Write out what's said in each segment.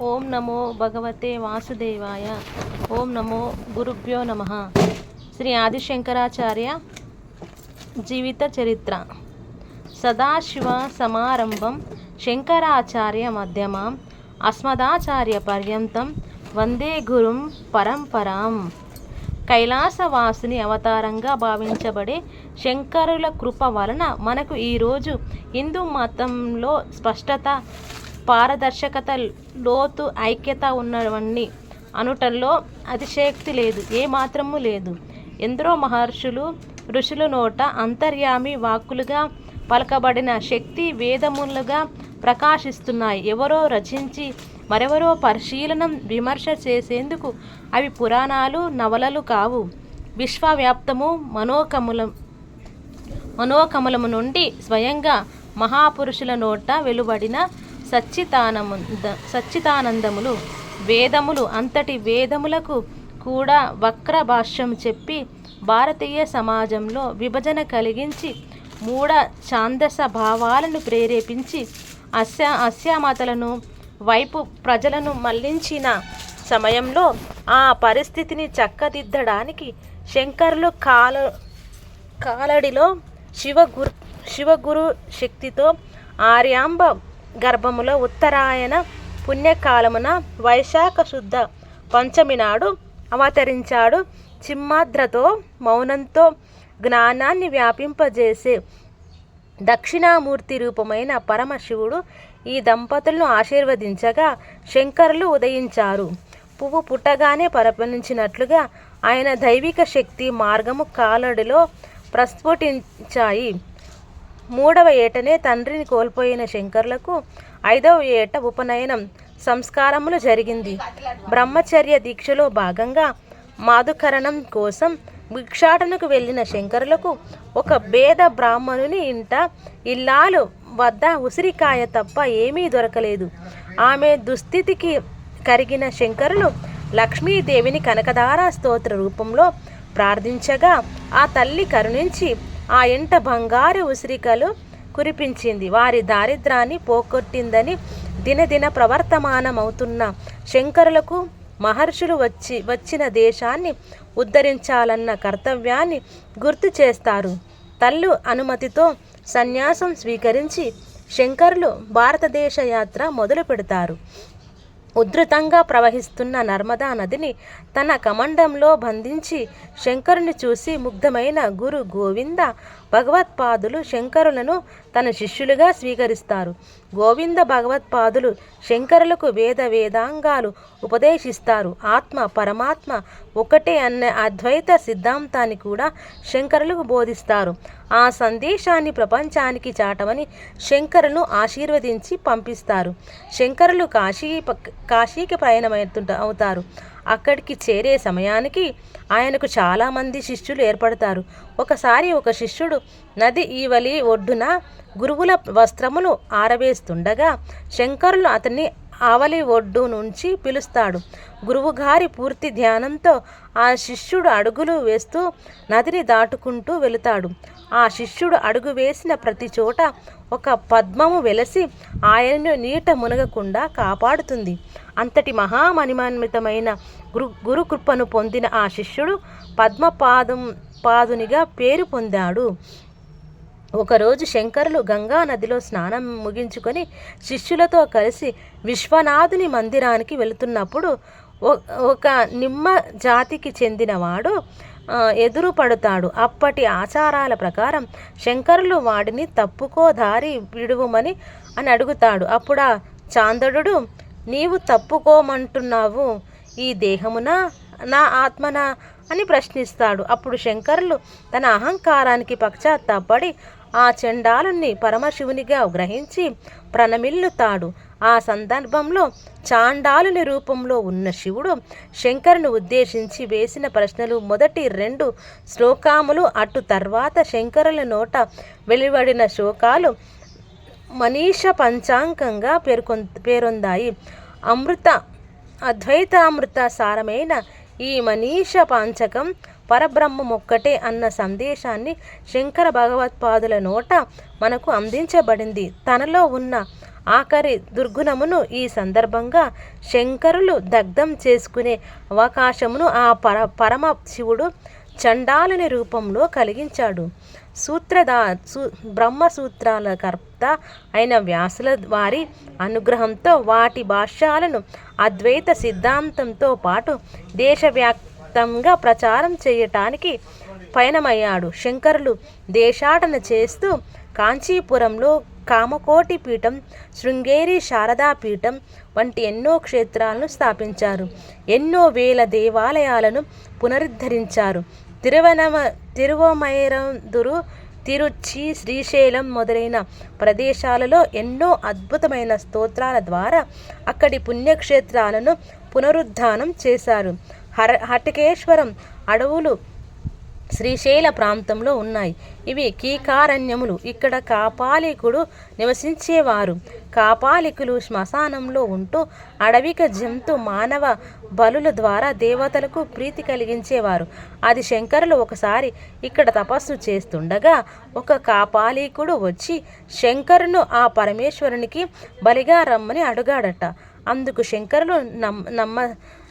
ఓం నమో భగవతే వాసుదేవాయ. ఓం నమో గురుభ్యో నమః. శ్రీ ఆదిశంకరాచార్య జీవిత చరిత్ర. సదాశివ సమారంభం శంకరాచార్య మధ్యమాం అస్మదాచార్య పర్యంతం వందే గురుం పరంపరాం. కైలాసవాసుని అవతారంగా భావించబడే శంకరుల కృప వలన మనకు ఈరోజు హిందూ మతంలో స్పష్టత, పారదర్శకత, లోతు, ఐక్యత ఉన్నవన్నీ అనుటల్లో అతిశయోక్తి లేదు, ఏమాత్రము లేదు. ఎందరో మహర్షులు, ఋషుల నోట అంతర్యామి వాక్కులుగా పలకబడిన శక్తి వేదములుగా ప్రకాశిస్తున్నాయి. ఎవరో రచించి మరెవరో పరిశీలనం, విమర్శ చేసేందుకు అవి పురాణాలు, నవలలు కావు. విశ్వవ్యాప్తము మనోకమలము నుండి స్వయంగా మహాపురుషుల నోట వెలువడిన సచ్చిదానందములు. వేదములు అంతటి వేదములకు కూడా వక్ర భాష్యం చెప్పి భారతీయ సమాజంలో విభజన కలిగించి మూఢ ఛాందస భావాలను ప్రేరేపించి అస్యామతలను వైపు ప్రజలను మళ్లించిన సమయంలో ఆ పరిస్థితిని చక్కదిద్దడానికి శంకరులు కాలడిలో శివగురు శక్తితో ఆర్యాంబ గర్భములో ఉత్తరాయణ పుణ్యకాలమున వైశాఖ శుద్ధ పంచమి నాడు అవతరించాడు. చిమ్మాద్రతో మౌనంతో జ్ఞానాన్ని వ్యాపింపజేసే దక్షిణామూర్తి రూపమైన పరమశివుడు ఈ దంపతులను ఆశీర్వదించగా శంకరులు ఉదయించారు. పువ్వు పుట్టగానే పరిపాలించినట్లుగా ఆయన దైవిక శక్తి మార్గము కాలడిలో ప్రస్ఫుటించాయి. 3వ ఏటనే తండ్రిని కోల్పోయిన శంకరులకు 5వ ఏట ఉపనయనం సంస్కారములు జరిగింది. బ్రహ్మచర్య దీక్షలో భాగంగా మాధుకరణం కోసం భిక్షాటనకు వెళ్ళిన శంకరులకు ఒక పేద బ్రాహ్మణుని ఇంట ఇల్లాలు వద్ద ఉసిరికాయ తప్ప ఏమీ దొరకలేదు. ఆమె దుస్థితికి కరిగిన శంకరులు లక్ష్మీదేవిని కనకదార స్తోత్ర రూపంలో ప్రార్థించగా ఆ తల్లి కరుణించి ఆ ఇంట బంగారు ఉసిరికలు కురిపించింది. వారి దారిద్రాన్ని పోగొట్టిందని దినదిన ప్రవర్తమానమవుతున్న శంకరులకు మహర్షులు వచ్చిన దేశాన్ని ఉద్ధరించాలన్న కర్తవ్యాన్ని గుర్తు చేస్తారు. తల్లు అనుమతితో సన్యాసం స్వీకరించి శంకరులు భారతదేశ యాత్ర మొదలు పెడతారు. ఉధృతంగా ప్రవహిస్తున్న నర్మదా నదిని తన కమండంలో బంధించి శంకరుని చూసి ముగ్ధమైన గురు గోవింద భగవత్పాదులు శంకరులను తన శిష్యులుగా స్వీకరిస్తారు. గోవింద భగవత్పాదులు శంకరులకు వేదాంగాలు ఉపదేశిస్తారు. ఆత్మ పరమాత్మ ఒకటే అన్న అద్వైత సిద్ధాంతాన్ని కూడా శంకరులకు బోధిస్తారు. ఆ సందేశాన్ని ప్రపంచానికి చాటమని శంకరులను ఆశీర్వదించి పంపిస్తారు. శంకరులు కాశీకి అవుతారు. అక్కడికి చేరే సమయానికి ఆయనకు చాలామంది శిష్యులు ఏర్పడతారు. ఒకసారి ఒక శిష్యుడు నది ఈవలి ఒడ్డున గురువుల వస్త్రములు ఆరవేస్తుండగా శంకరులు అతన్ని ఆవలి ఒడ్డు నుంచి పిలుస్తాడు. గురువుగారి పూర్తి ధ్యానంతో ఆ శిష్యుడు అడుగులు వేస్తూ నదిని దాటుకుంటూ వెళుతాడు. ఆ శిష్యుడు అడుగు వేసిన ప్రతి చోట ఒక పద్మము వెలసి ఆయనను నీట మునగకుండా కాపాడుతుంది. అంతటి మహామణిమాన్వితమైన గురుకృపను పొందిన ఆ శిష్యుడు పద్మపాదునిగా పేరు పొందాడు. ఒకరోజు శంకరులు గంగా నదిలో స్నానం ముగించుకొని శిష్యులతో కలిసి విశ్వనాథుని మందిరానికి వెళుతున్నప్పుడు ఒక నిమ్మ జాతికి చెందినవాడు ఎదురుపడతాడు. అప్పటి ఆచారాల ప్రకారం శంకరులు వాడిని తప్పుకో దారి విడువమని అడుగుతాడు. అప్పుడు ఆ చాందడు, నీవు తప్పుకోమంటున్నావు, ఈ దేహమునా నా ఆత్మనా అని ప్రశ్నిస్తాడు. అప్పుడు శంకరులు తన అహంకారానికి పశ్చాత్తాపడి ఆ చండాలుని పరమశివునిగా గ్రహించి ప్రణమిల్లుతాడు. ఆ సందర్భంలో చాండాలుని రూపంలో ఉన్న శివుడు శంకరుని ఉద్దేశించి వేసిన ప్రశ్నలు మొదటి 2 శ్లోకములు అటు తర్వాత శంకరుల నోట వెలువడిన శ్లోకాలు మనీష పంచాంగంగా పేరొందాయి. అద్వైతామృత సారమైన ఈ మనీష పంచకం పరబ్రహ్మం ఒక్కటే అన్న సందేశాన్ని శంకర భగవత్పాదుల నోట మనకు అందించబడింది. తనలో ఉన్న ఆఖరి దుర్గుణమును ఈ సందర్భంగా శంకరులు దగ్ధం చేసుకునే అవకాశమును ఆ పరమ శివుడు చండాలుని రూపంలో కలిగించాడు. బ్రహ్మసూత్రాల కర్త అయిన వ్యాసుల వారి అనుగ్రహంతో వాటి భాష్యాలను అద్వైత సిద్ధాంతంతో పాటు దేశవ్యాప్తంగా ప్రచారం చేయటానికి పయనమయ్యాడు. శంకరులు దేశాటన చేస్తూ కాంచీపురంలో కామకోటి పీఠం, శృంగేరి శారదా పీఠం వంటి ఎన్నో క్షేత్రాలను స్థాపించారు. ఎన్నో వేల దేవాలయాలను పునరుద్ధరించారు. తిరువమైరందురు, తిరుచి, శ్రీశైలం మొదలైన ప్రదేశాలలో ఎన్నో అద్భుతమైన స్తోత్రాల ద్వారా అక్కడి పుణ్యక్షేత్రాలను పునరుద్ధానం చేశారు. హటకేశ్వరం అడవులు శ్రీశైల ప్రాంతంలో ఉన్నాయి. ఇవి కీకారణ్యములు. ఇక్కడ కాపాలికుడు నివసించేవారు. కాపాలికులు శ్మశానంలో ఉంటూ అడవిక జంతు మానవ బలుల ద్వారా దేవతలకు ప్రీతి కలిగించేవారు. అది శంకరులు ఒకసారి ఇక్కడ తపస్సు చేస్తుండగా ఒక కాపాలికుడు వచ్చి శంకరును ఆ పరమేశ్వరునికి బలిగా రమ్మని అడుగాడట. అందుకు శంకరులు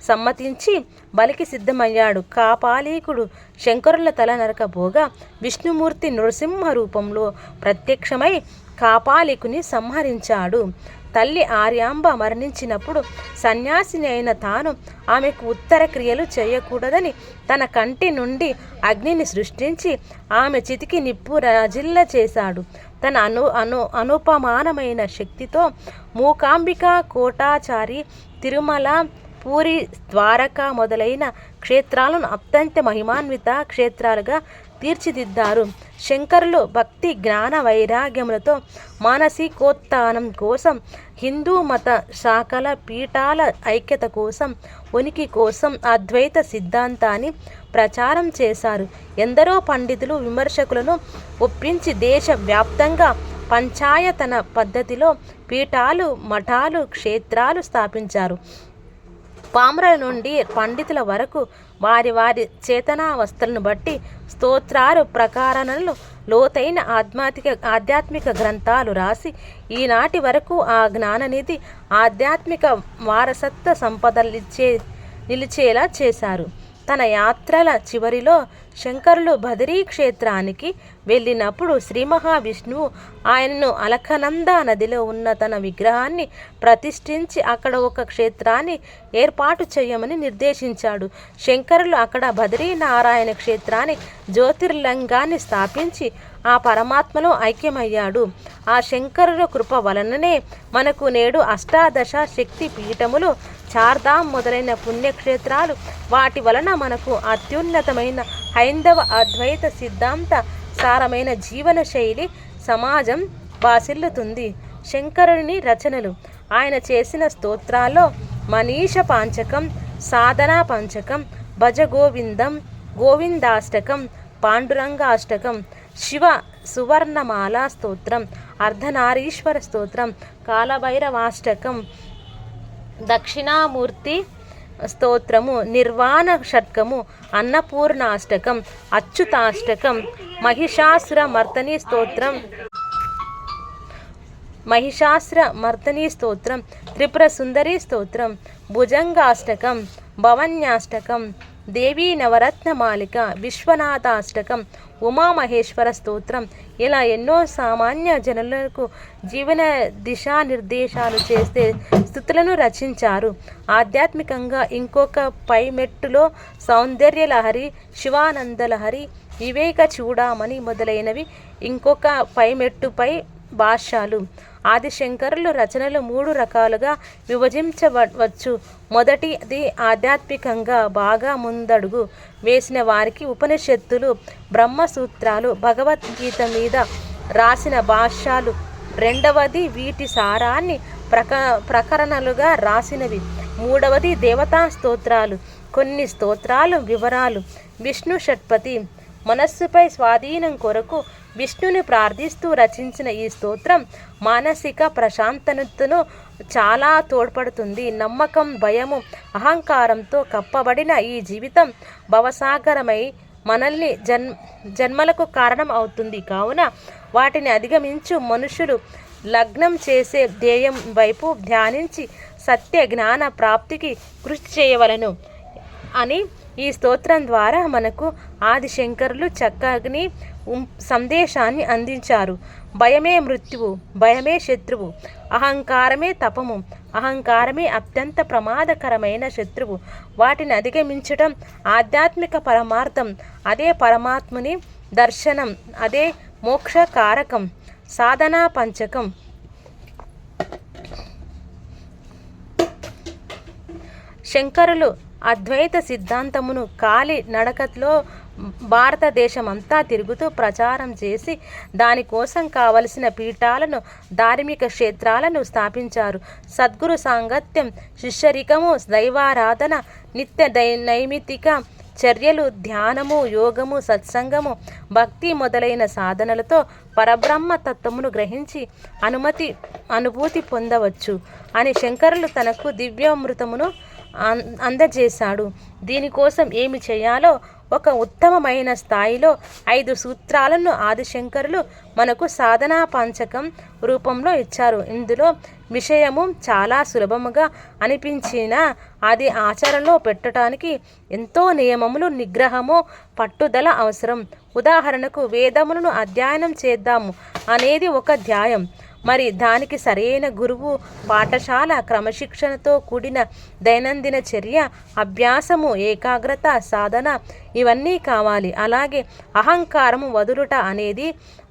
సమ్మతించి బలికి సిద్ధమయ్యాడు. కాపాలీకుడు శంకరుల తల నరకబోగా విష్ణుమూర్తి నృసింహ రూపంలో ప్రత్యక్షమై కాపాలికుని సంహరించాడు. తల్లి ఆర్యాంబ మరణించినప్పుడు సన్యాసిని అయిన తాను ఆమెకు ఉత్తర క్రియలు చేయకూడదని తన కంటి నుండి అగ్నిని సృష్టించి ఆమె చితికి నిప్పు రాజిల్ల చేశాడు. తన అనుపమానమైన శక్తితో మూకాంబిక, కోటాచారి, తిరుమల, పూరి, ద్వారక మొదలైన క్షేత్రాలను అత్యంత మహిమాన్విత క్షేత్రాలుగా తీర్చిదిద్దారు. శంకరులు భక్తి, జ్ఞాన, వైరాగ్యములతో మానసికోత్థానం కోసం, హిందూ మత శాఖల పీఠాల ఐక్యత కోసం, ఉనికి కోసం అద్వైత సిద్ధాంతాన్ని ప్రచారం చేశారు. ఎందరో పండితులు, విమర్శకులను ఒప్పించి దేశ వ్యాప్తంగా పంచాయతన పద్ధతిలో పీఠాలు, మఠాలు, క్షేత్రాలు స్థాపించారు. పామరుల నుండి పండితుల వరకు వారి వారి చేతనావస్థలను బట్టి స్తోత్రాలు, ప్రకారణలు, లోతైన ఆధ్యాత్మిక గ్రంథాలు రాసి ఈనాటి వరకు ఆ జ్ఞాననిధి ఆధ్యాత్మిక వారసత్వ సంపదలు నిలిచేలా చేశారు. తన యాత్రల చివరిలో శంకరులు బదరీ క్షేత్రానికి వెళ్ళినప్పుడు శ్రీ మహావిష్ణువు ఆయనను అలకనంద నదిలో ఉన్న తన విగ్రహాన్ని ప్రతిష్ఠించి అక్కడ ఒక క్షేత్రాన్ని ఏర్పాటు చేయమని నిర్దేశించాడు. శంకరులు అక్కడ బదరీనారాయణ క్షేత్రాన్ని, జ్యోతిర్లింగాన్ని స్థాపించి ఆ పరమాత్మలో ఐక్యమయ్యాడు. ఆ శంకరుల కృప వలననే మనకు నేడు అష్టాదశ శక్తి పీఠములు, చార్ధామ్ మొదలైన పుణ్యక్షేత్రాలు, వాటి వలన మనకు అత్యున్నతమైన హైందవ అద్వైత సిద్ధాంత సారమైన జీవన శైలి సమాజం బాసిల్లుతుంది. శంకరుని రచనలు. ఆయన చేసిన స్తోత్రాల్లో మనీష పాంచకం, సాధనా పంచకం, భజ గోవిందం, గోవిందాష్టకం, పాండురంగాష్టకం, శివ సువర్ణమాల స్తోత్రం, అర్ధనారీశ్వర స్తోత్రం, కాలభైరవాష్టకం, దక్షిణామూర్తి స్తోత్రము, నిర్వాణ షట్కము, అన్నపూర్ణాష్టకం, అచ్యుతాష్టకం, మహిషాసుర మర్తనీ స్తోత్రం, త్రిపుర సుందరి స్తోత్రం, భుజంగాష్టకం, భవన్యాష్టకం, దేవీ నవరత్నమాలిక, విశ్వనాథాష్టకం, ఉమామహేశ్వర స్తోత్రం, ఇలా ఎన్నో సామాన్య జనులకు జీవన దిశానిర్దేశాలు చేసే స్థుతులను రచించారు. ఆధ్యాత్మికంగా ఇంకొక పైమెట్టులో సౌందర్యలహరి, శివానందలహరి, వివేక చూడామణి మొదలైనవి ఇంకొక పైమెట్టుపై భాష్యాలు. ఆదిశంకరులు రచనలు 3 రకాలుగా విభజించవచ్చు. మొదటిది ఆధ్యాత్మికంగా బాగా ముందడుగు వేసిన వారికి ఉపనిషత్తులు, బ్రహ్మసూత్రాలు, భగవద్గీత మీద రాసిన భాష్యాలు. రెండవది వీటి సారాన్ని ప్రకరణలుగా రాసినవి. మూడవది దేవతా స్తోత్రాలు, కొన్ని స్తోత్రాలు వివరాలు. విష్ణు షట్పతి. మనస్సుపై స్వాధీనం కొరకు విష్ణుని ప్రార్థిస్తూ రచించిన ఈ స్తోత్రం మానసిక ప్రశాంతతను చాలా తోడ్పడుతుంది. నమ్మకం, భయము, అహంకారంతో కప్పబడిన ఈ జీవితం భవసాగరమై మనల్ని జన్మలకు కారణం అవుతుంది. కావున వాటిని అధిగమించు మనుషులు లగ్నం చేసే ధ్యేయం వైపు ధ్యానించి సత్య జ్ఞాన ప్రాప్తికి కృషి చేయవలను అని ఈ స్తోత్రం ద్వారా మనకు ఆదిశంకరులు చక్కని సందేశాన్ని అందించారు. భయమే మృత్యువు, భయమే శత్రువు, అహంకారమే తపము, అహంకారమే అత్యంత ప్రమాదకరమైన శత్రువు. వాటిని అధిగమించడం ఆధ్యాత్మిక పరమార్థం. అదే పరమాత్ముని దర్శనం, అదే మోక్షకారకం. సాధనా పంచకం. శంకరులు అద్వైత సిద్ధాంతమును కాలి నడకలో భారతదేశమంతా తిరుగుతూ ప్రచారం చేసి దానికోసం కావలసిన పీఠాలను, ధార్మిక క్షేత్రాలను స్థాపించారు. సద్గురు సాంగత్యం, శిష్యరికము, దైవారాధన, నిత్య నైమితిక చర్యలు, ధ్యానము, యోగము, సత్సంగము, భక్తి మొదలైన సాధనలతో పరబ్రహ్మ తత్వమును గ్రహించి అనుభూతి పొందవచ్చు అని శంకరులు తనకు దివ్యామృతమును అందజేశాడు. దీనికోసం ఏమి చేయాలో ఒక ఉత్తమమైన స్థాయిలో 5 సూత్రాలను ఆదిశంకరులు మనకు సాధనా పంచకం రూపంలో ఇచ్చారు. ఇందులో విషయము చాలా సులభముగా అనిపించినా అది ఆచరణలో పెట్టడానికి ఎంతో నియమములు, నిగ్రహము, పట్టుదల అవసరం. ఉదాహరణకు వేదములను అధ్యయనం చేద్దాము అనేది ఒక ధ్యాయం. మరి దానికి సరైన గురువు, పాఠశాల, క్రమశిక్షణతో కూడిన దైనందిన చర్య, అభ్యాసము, ఏకాగ్రత, సాధన ఇవన్నీ కావాలి. అలాగే అహంకారము వదులుట అనేది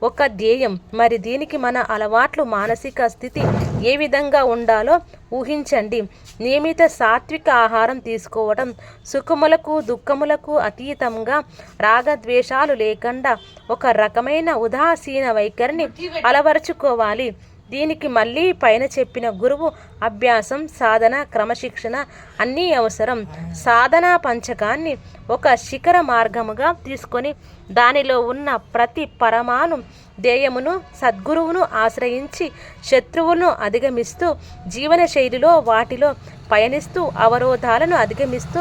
ఒక ధ్యేయం. మరి దీనికి మన అలవాట్లు, మానసిక స్థితి ఏ విధంగా ఉండాలో ఊహించండి. నియమిత సాత్విక ఆహారం తీసుకోవడం, సుఖములకు దుఃఖములకు అతీతంగా రాగద్వేషాలు లేకుండా ఒక రకమైన ఉదాసీన వైఖరిని అలవరుచుకోవాలి. దీనికి మళ్ళీ పైన చెప్పిన గురువు, అభ్యాసం, సాధన, క్రమశిక్షణ అన్నీ అవసరం. సాధనా పంచకాన్ని ఒక శిఖర మార్గముగా తీసుకొని దానిలో ఉన్న ప్రతి పరమాణు ధ్యేయమును, సద్గురువును ఆశ్రయించి శత్రువులను అధిగమిస్తూ జీవన శైలిలో వాటిలో పయనిస్తూ అవరోధాలను అధిగమిస్తూ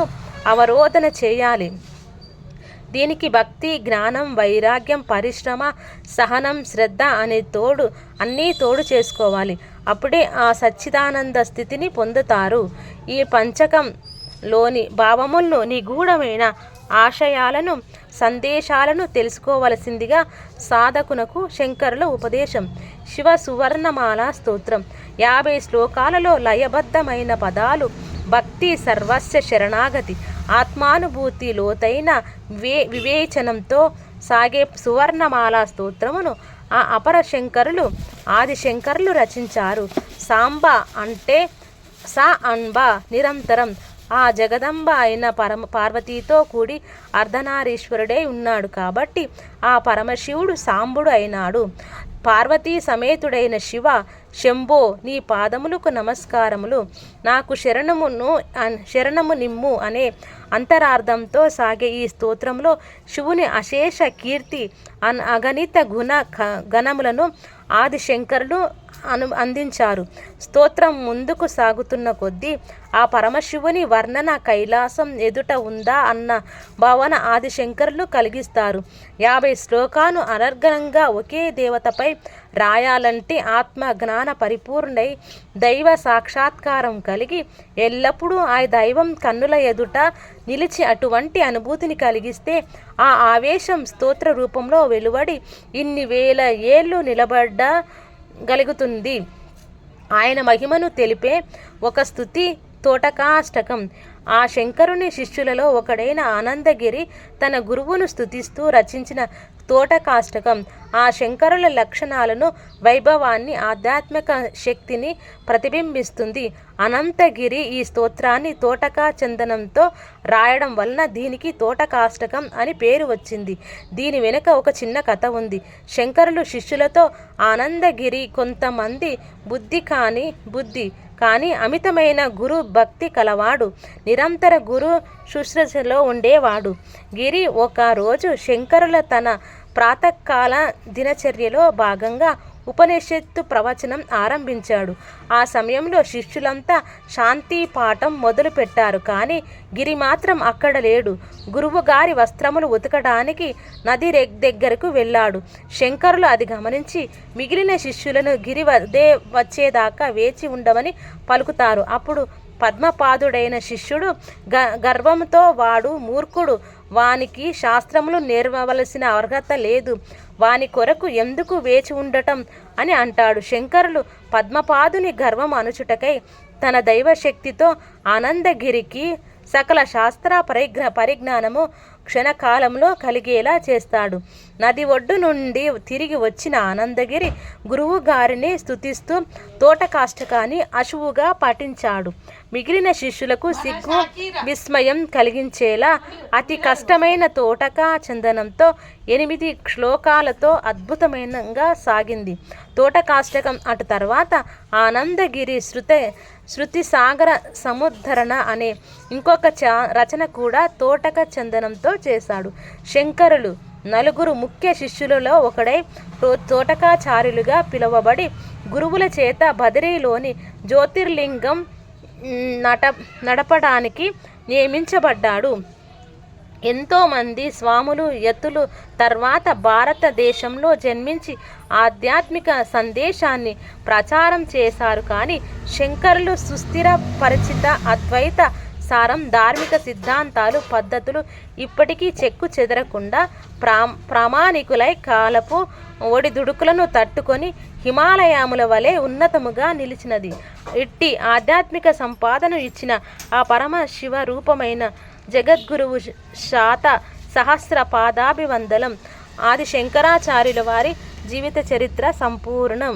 అవరోధన చేయాలి. దీనికి భక్తి, జ్ఞానం, వైరాగ్యం, పరిశ్రమ, సహనం, శ్రద్ధ అనే అన్నీ తోడు చేసుకోవాలి. అప్పుడే ఆ సచ్చిదానంద స్థితిని పొందుతారు. ఈ పంచకంలోని భావములను, నిగూఢమైన ఆశయాలను, సందేశాలను తెలుసుకోవలసిందిగా సాధకునకు శంకరుల ఉపదేశం. శివ సువర్ణమాల స్తోత్రం 50 శ్లోకాలలో లయబద్ధమైన పదాలు. భక్తి, సర్వస్య శరణాగతి, ఆత్మానుభూతి, లోతైన వివేచనంతో సాగే సువర్ణమాల స్తోత్రమును ఆ అపర శంకరులు, ఆదిశంకరులు రచించారు. సాంబ అంటే సా అన్బ, నిరంతరం. ఆ జగదంబ అయిన పార్వతీతో కూడి అర్ధనారీశ్వరుడే ఉన్నాడు కాబట్టి ఆ పరమశివుడు సాంబుడు అయినాడు. పార్వతీ సమేతుడైన శివ, శంభో నీ పాదములకు నమస్కారములు, నాకు శరణము నిమ్ము అనే అంతరార్థంతో సాగే ఈ స్తోత్రంలో శివుని అశేష కీర్తి, అగణిత గణములను ఆదిశంకరులు అందించారు. స్తోత్రం ముందుకు సాగుతున్న కొద్దీ ఆ పరమశివుని వర్ణన కైలాసం ఎదుట ఉందా అన్న భావన ఆదిశంకరులు కలిగిస్తారు. 50 శ్లోకాలు అనర్గళంగా ఒకే దేవతపై రాయాలంటే ఆత్మ జ్ఞాన పరిపూర్ణై దైవ సాక్షాత్కారం కలిగి ఎల్లప్పుడూ ఆ దైవం కన్నుల ఎదుట నిలిచి అటువంటి అనుభూతిని కలిగిస్తే ఆ ఆవేశం స్తోత్ర రూపంలో వెలువడి ఇన్ని వేల ఏళ్ళు నిలబడగలుగుతుంది. ఆయన మహిమను తెలిపే ఒక స్తుతి తోటకాష్టకం. ఆ శంకరుని శిష్యులలో ఒకడైన ఆనందగిరి తన గురువును స్తుతిస్తూ రచించిన తోటకాష్టకం ఆ శంకరుల లక్షణాలను, వైభవాన్ని, ఆధ్యాత్మిక శక్తిని ప్రతిబింబిస్తుంది. అనంతగిరి ఈ స్తోత్రాన్ని తోటకా చందనంతో రాయడం వలన దీనికి తోటకాష్టకం అని పేరు వచ్చింది. దీని వెనుక ఒక చిన్న కథ ఉంది. శంకరులు శిష్యులతో ఆనందగిరి కొంతమంది బుద్ధి కానీ అమితమైన గురు భక్తి కలవాడు, నిరంతర గురు శుశ్రూషలో ఉండేవాడు. గిరి ఒక రోజు శంకరుల తన ప్రాతకాల దినచర్యలో భాగంగా ఉపనిషత్తు ప్రవచనం ఆరంభించాడు. ఆ సమయంలో శిష్యులంతా శాంతి పాఠం మొదలుపెట్టారు. కానీ గిరి మాత్రం అక్కడ లేడు. గురువు గారి వస్త్రములు ఉతకడానికి నది దగ్గరకు వెళ్ళాడు. శంకరులు అది గమనించి మిగిలిన శిష్యులను గిరి వదే వచ్చేదాకా వేచి ఉండమని పలుకుతారు. అప్పుడు పద్మపాదుడైన శిష్యుడు గర్వంతో, వాడు మూర్ఖుడు, వానికి శాస్త్రములు నేర్వవలసిన అర్హత లేదు, వాని కొరకు ఎందుకు వేచి ఉండటం అని అంటాడు. శంకరులు పద్మపాదుని గర్వం అణుచుటకై తన దైవశక్తితో ఆనందగిరికి సకల శాస్త్ర పరిజ్ఞానము క్షణకాలంలో కలిగేలా చేస్తాడు. నది ఒడ్డు నుండి తిరిగి వచ్చిన ఆనందగిరి గురువు గారిని స్తుతిస్తూ తోటకాష్టకాన్ని అశువుగా పఠించాడు. మిగిలిన శిష్యులకు సిగ్గు విస్మయం కలిగించేలా అతి కష్టమైన తోటకా చందనంతో 8 శ్లోకాలతో అద్భుతమైనగా సాగింది. తోటకాష్టకం అటు తర్వాత ఆనందగిరి శృతి సాగర సముద్ధరణ అనే ఇంకొక రచన కూడా తోటక చందనంతో చేశాడు. శంకరులు 4 ముఖ్య శిష్యులలో ఒకడై తోటకాచార్యులుగా పిలువబడి గురువుల చేత బదరీలోని జ్యోతిర్లింగం నడపడానికి నియమించబడ్డాడు. ఎంతోమంది స్వాములు యతులు తర్వాత భారతదేశంలో జన్మించి ఆధ్యాత్మిక సందేశాన్ని ప్రచారం చేశారు. కానీ శంకరులు సుస్థిర పరిచిత అద్వైత సారం, ధార్మిక సిద్ధాంతాలు, పద్ధతులు ఇప్పటికీ చెక్కు చెదరకుండా ప్రామాణికులై కాలపు ఒడిదుడుకులను తట్టుకొని హిమాలయముల వలె ఉన్నతముగా నిలిచినది. ఇట్టి ఆధ్యాత్మిక సంపాదన ఇచ్చిన ఆ పరమ శివ రూపమైన జగద్గురువు శాత సహస్ర పాదాభివందనం. ఆది శంకరాచార్యుల వారి జీవిత చరిత్ర సంపూర్ణం.